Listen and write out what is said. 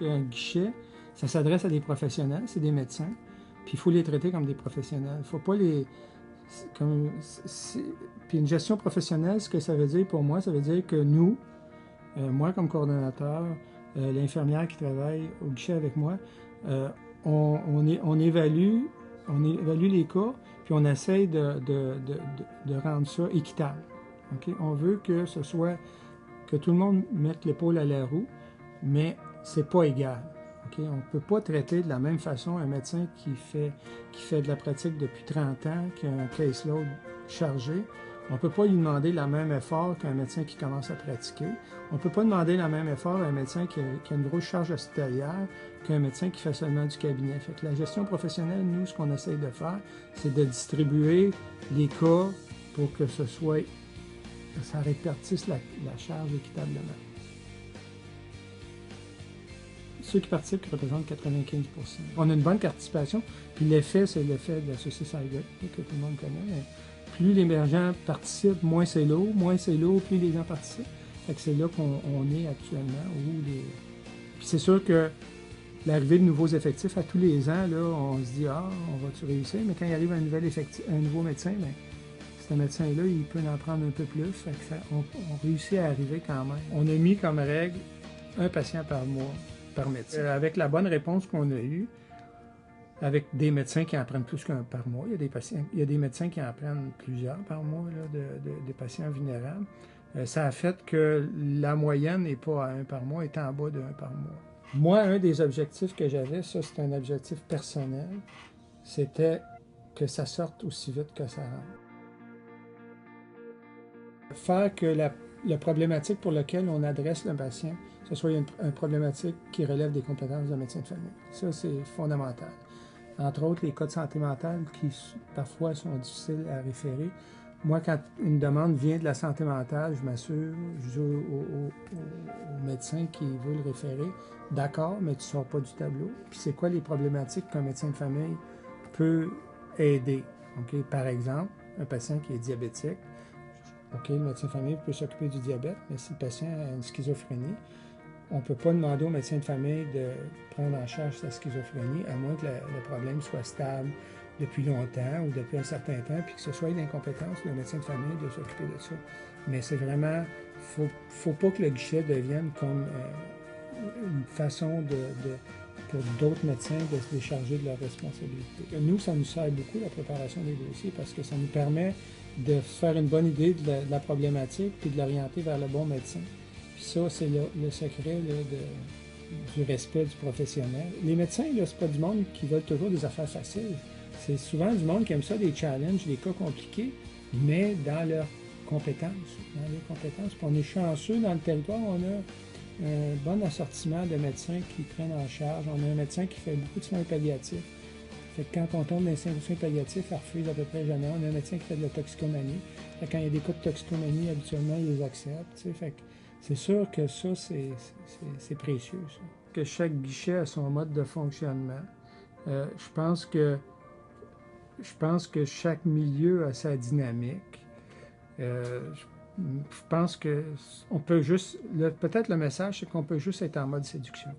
qu'un guichet, ça s'adresse à des professionnels, c'est des médecins, puis il faut les traiter comme des professionnels. Il ne faut pas les... Puis une gestion professionnelle, ce que ça veut dire pour moi, ça veut dire que nous, moi comme coordonnateur, l'infirmière qui travaille au guichet avec moi, on évalue les cas, puis on essaye de rendre ça équitable. Okay? On veut que ce soit, que tout le monde mette l'épaule à la roue, mais c'est pas égal. Okay? On ne peut pas traiter de la même façon un médecin qui fait de la pratique depuis 30 ans, qui a un caseload chargé. On ne peut pas lui demander le même effort qu'un médecin qui commence à pratiquer. On ne peut pas demander le même effort à un médecin qui a une grosse charge hospitalière qu'un médecin qui fait seulement du cabinet. Fait que la gestion professionnelle, nous, ce qu'on essaye de faire, c'est de distribuer les cas pour que ça répartisse la charge équitablement. Ceux qui participent représentent 95%. On a une bonne participation, puis l'effet, c'est l'effet de la saucisse à gueule, que tout le monde connaît. Mais plus l'émergent participe, moins c'est lourd, plus les gens participent. Fait que c'est là qu'on est actuellement. Puis c'est sûr que l'arrivée de nouveaux effectifs à tous les ans, là, on se dit « Ah, on va-tu réussir? » Mais quand il arrive un nouveau médecin, bien, ce médecin-là, il peut en prendre un peu plus. Fait que on réussit à arriver quand même. On a mis comme règle un patient par mois, par médecin. Avec la bonne réponse qu'on a eue, avec des médecins qui en prennent plus qu'un par mois, il y a des médecins qui en prennent plusieurs par mois, là, des patients vulnérables. Ça a fait que la moyenne n'est pas à un par mois, est en bas de 1 par mois. Moi, un des objectifs que j'avais, ça c'est un objectif personnel, c'était que ça sorte aussi vite que ça rentre. Faire que la problématique pour laquelle on adresse le patient, ce soit une problématique qui relève des compétences de médecin de famille. Ça, c'est fondamental. Entre autres, les cas de santé mentale qui parfois sont difficiles à référer. Moi, quand une demande vient de la santé mentale, je m'assure, je dis au médecin qui veut le référer, d'accord, mais tu ne sors pas du tableau. Puis c'est quoi les problématiques qu'un médecin de famille peut aider? Okay? Par exemple, un patient qui est diabétique, OK, le médecin de famille peut s'occuper du diabète, mais si le patient a une schizophrénie, on ne peut pas demander au médecin de famille de prendre en charge sa schizophrénie, à moins que le problème soit stable depuis longtemps ou depuis un certain temps, puis que ce soit l'incompétence du médecin de famille de s'occuper de ça. Mais c'est vraiment, faut pas que le guichet devienne comme une façon pour d'autres médecins de se décharger de leurs responsabilités. Nous, ça nous sert beaucoup, la préparation des dossiers, parce que ça nous permet de se faire une bonne idée de la problématique puis de l'orienter vers le bon médecin. Puis ça, c'est le secret là, du respect du professionnel. Les médecins, c'est pas du monde qui veulent toujours des affaires faciles. C'est souvent du monde qui aime ça, des challenges, des cas compliqués, mais dans leurs compétences. Puis on est chanceux dans le territoire, on a un bon assortiment de médecins qui prennent en charge. On a un médecin qui fait beaucoup de soins palliatifs. Fait que quand on tombe dans les soins palliatifs, elle refuse à peu près jamais. On a un médecin qui fait de la toxicomanie. Fait que quand il y a des cas de toxicomanie, habituellement, il les accepte. Fait que c'est sûr que ça, c'est précieux. Ça. Que chaque guichet a son mode de fonctionnement. Je pense que chaque milieu a sa dynamique. Je pense que on peut juste... Peut-être le message, c'est qu'on peut juste être en mode séduction.